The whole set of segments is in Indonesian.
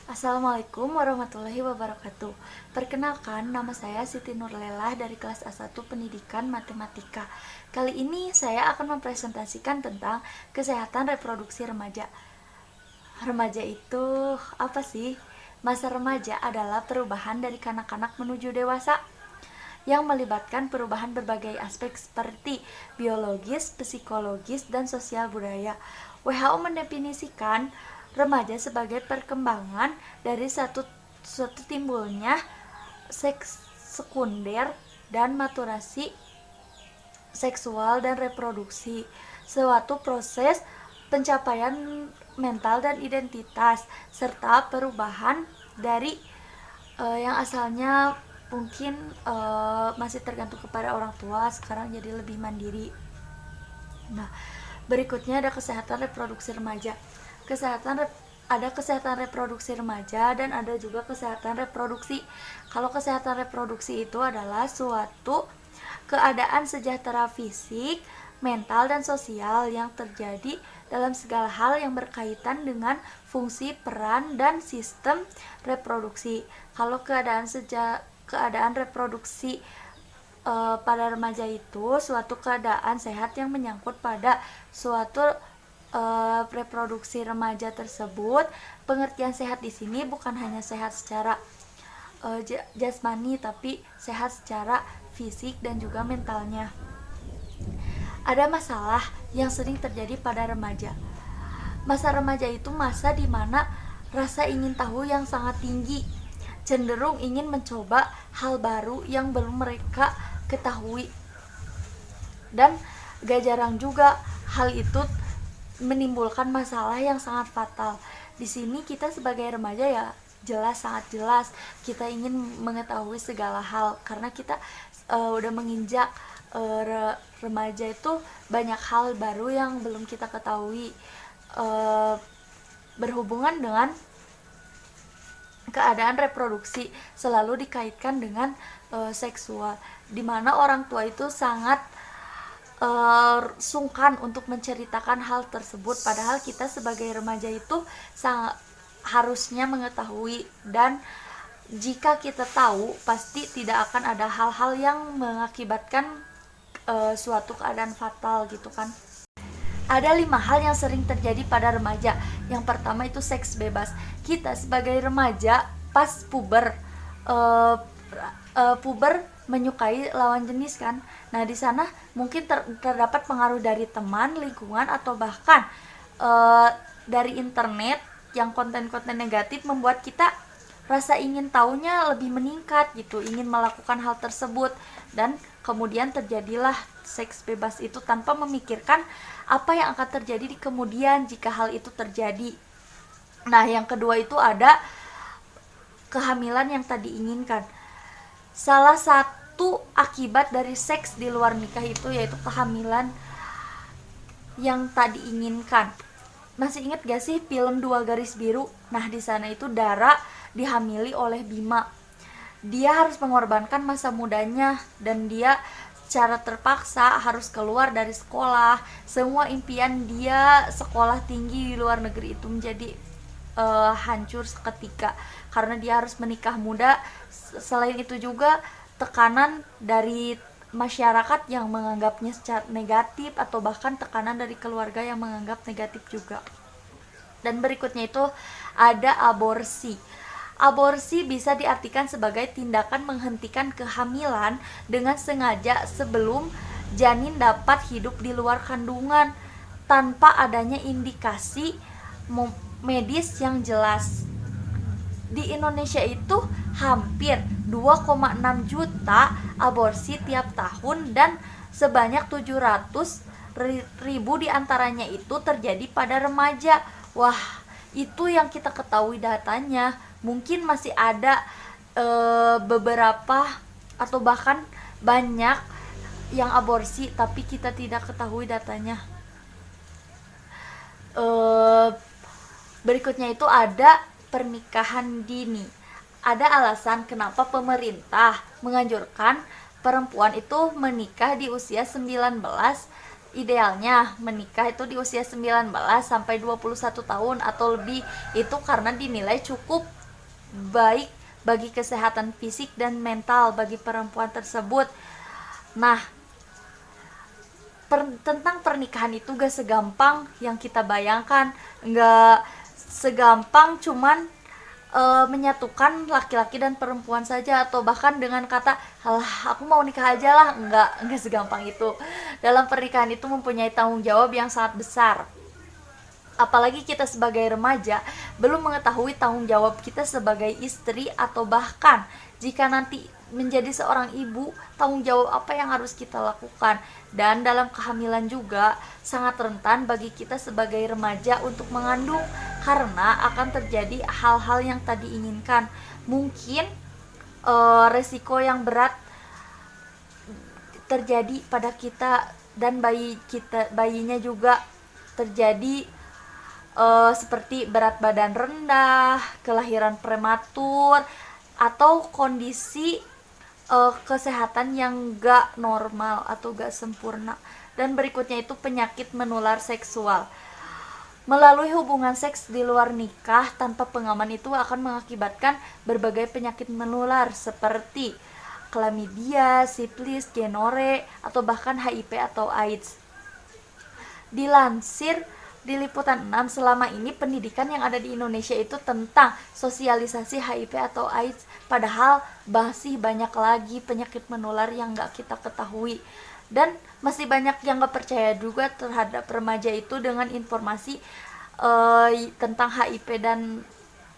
Assalamualaikum warahmatullahi wabarakatuh. Perkenalkan, nama saya Siti Nurlelah dari kelas A1 Pendidikan Matematika. Kali ini saya akan mempresentasikan tentang kesehatan reproduksi remaja. Remaja itu apa sih? Masa remaja adalah perubahan dari kanak-kanak menuju dewasa yang melibatkan perubahan berbagai aspek seperti biologis, psikologis, dan sosial budaya. WHO mendefinisikan remaja sebagai perkembangan dari suatu timbulnya seks sekunder dan maturasi seksual dan reproduksi, suatu proses pencapaian mental dan identitas, serta perubahan dari yang asalnya mungkin masih tergantung kepada orang tua, sekarang jadi lebih mandiri. Nah, berikutnya ada kesehatan reproduksi remaja. Ada kesehatan reproduksi remaja dan ada juga kesehatan reproduksi. Kalau kesehatan reproduksi itu adalah suatu keadaan sejahtera fisik, mental, dan sosial yang terjadi dalam segala hal yang berkaitan dengan fungsi, peran, dan sistem reproduksi. Kalau keadaan reproduksi pada remaja itu suatu keadaan sehat yang menyangkut pada suatu reproduksi remaja tersebut. Pengertian sehat di sini bukan hanya sehat secara jasmani, tapi sehat secara fisik dan juga mentalnya. Ada masalah yang sering terjadi pada remaja. Masa remaja itu masa di mana rasa ingin tahu yang sangat tinggi, cenderung ingin mencoba hal baru yang belum mereka ketahui, dan gak jarang juga hal itu menimbulkan masalah yang sangat fatal. Di sini kita sebagai remaja ya sangat jelas kita ingin mengetahui segala hal karena kita udah menginjak remaja itu banyak hal baru yang belum kita ketahui berhubungan dengan keadaan reproduksi. Selalu dikaitkan dengan seksual, dimana orang tua itu sangat sungkan untuk menceritakan hal tersebut, padahal kita sebagai remaja itu harusnya mengetahui, dan jika kita tahu pasti tidak akan ada hal-hal yang mengakibatkan suatu keadaan fatal gitu kan. Ada 5 hal yang sering terjadi pada remaja. Yang pertama itu seks bebas. Kita sebagai remaja pas puber menyukai lawan jenis kan. Nah, di sana mungkin terdapat pengaruh dari teman, lingkungan, atau bahkan dari internet yang konten-konten negatif membuat kita rasa ingin tahunya lebih meningkat gitu, ingin melakukan hal tersebut, dan kemudian terjadilah seks bebas itu tanpa memikirkan apa yang akan terjadi di kemudian jika hal itu terjadi. Nah, yang kedua itu ada kehamilan yang tadi inginkan. Salah satu akibat dari seks di luar nikah itu yaitu kehamilan yang tadi inginkan. Masih ingat gak sih film Dua Garis Biru? Nah, di sana itu Dara dihamili oleh Bima. Dia harus mengorbankan masa mudanya dan dia secara terpaksa harus keluar dari sekolah. Semua impian dia sekolah tinggi di luar negeri itu menjadi hancur seketika karena dia harus menikah muda. Selain itu juga tekanan dari masyarakat yang menganggapnya secara negatif, atau bahkan tekanan dari keluarga yang menganggap negatif juga. Dan berikutnya itu ada aborsi. Aborsi bisa diartikan sebagai tindakan menghentikan kehamilan dengan sengaja sebelum janin dapat hidup di luar kandungan tanpa adanya indikasi medis yang jelas. Di Indonesia itu hampir 2,6 juta aborsi tiap tahun dan sebanyak 700.000 diantaranya itu terjadi pada remaja. Wah, itu yang kita ketahui datanya. Mungkin masih ada beberapa atau bahkan banyak yang aborsi tapi kita tidak ketahui datanya. Berikutnya itu ada pernikahan dini. Ada alasan kenapa pemerintah menganjurkan perempuan itu menikah di usia 19. Idealnya menikah itu di usia 19 sampai 21 tahun atau lebih. Itu karena dinilai cukup baik bagi kesehatan fisik dan mental bagi perempuan tersebut. Nah, tentang pernikahan itu gak segampang yang kita bayangkan, gak segampang cuman menyatukan laki-laki dan perempuan saja, atau bahkan dengan kata alah aku mau nikah aja lah. Enggak segampang itu. Dalam pernikahan itu mempunyai tanggung jawab yang sangat besar, apalagi kita sebagai remaja belum mengetahui tanggung jawab kita sebagai istri, atau bahkan jika nanti menjadi seorang ibu, tanggung jawab apa yang harus kita lakukan. Dan dalam kehamilan juga sangat rentan bagi kita sebagai remaja untuk mengandung, karena akan terjadi hal-hal yang tadi inginkan. Mungkin resiko yang berat terjadi pada kita, dan bayinya juga terjadi seperti berat badan rendah, kelahiran prematur, atau kondisi kesehatan yang gak normal atau gak sempurna. Dan berikutnya itu penyakit menular seksual. Melalui hubungan seks di luar nikah tanpa pengaman itu akan mengakibatkan berbagai penyakit menular seperti chlamydia, sifilis, gonore, atau bahkan HIV atau AIDS. Dilansir di Liputan 6, selama ini pendidikan yang ada di Indonesia itu tentang sosialisasi HIV atau AIDS, padahal masih banyak lagi penyakit menular yang gak kita ketahui. Dan masih banyak yang gak percaya juga terhadap remaja itu dengan informasi tentang HIV dan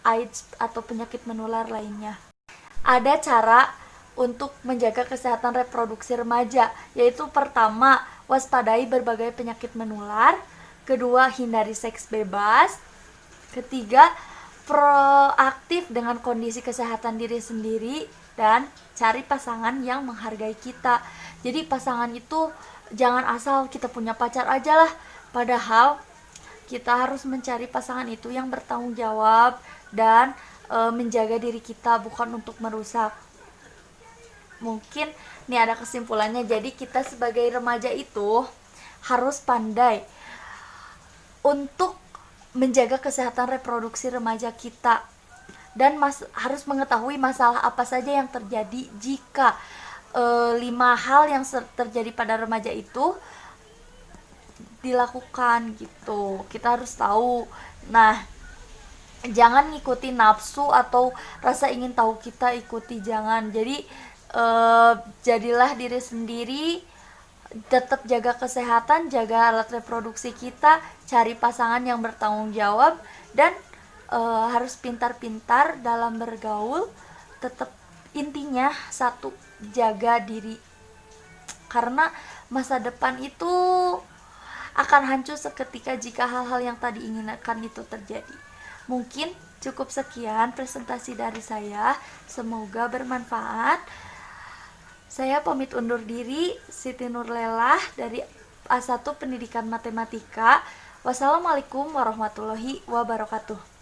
AIDS atau penyakit menular lainnya. Ada cara untuk menjaga kesehatan reproduksi remaja, yaitu pertama, waspadai berbagai penyakit menular. Kedua, hindari seks bebas. Ketiga, proaktif dengan kondisi kesehatan diri sendiri. Dan cari pasangan yang menghargai kita. Jadi pasangan itu jangan asal kita punya pacar aja lah, padahal kita harus mencari pasangan itu yang bertanggung jawab dan menjaga diri kita, bukan untuk merusak. Mungkin nih ada kesimpulannya. Jadi kita sebagai remaja itu harus pandai untuk menjaga kesehatan reproduksi remaja kita, dan harus mengetahui masalah apa saja yang terjadi jika 5 hal yang terjadi pada remaja itu dilakukan gitu. Kita harus tahu. Nah, jangan ngikuti nafsu atau rasa ingin tahu kita ikuti, jangan. Jadi jadilah diri sendiri, tetap jaga kesehatan, jaga alat reproduksi kita, cari pasangan yang bertanggung jawab, dan harus pintar-pintar dalam bergaul. Tetap intinya satu, jaga diri, karena masa depan itu akan hancur seketika jika hal-hal yang tadi inginkan itu terjadi. Mungkin cukup sekian presentasi dari saya, semoga bermanfaat. Saya pamit undur diri, Siti Nurlelah dari A1 Pendidikan Matematika. Wassalamualaikum warahmatullahi wabarakatuh.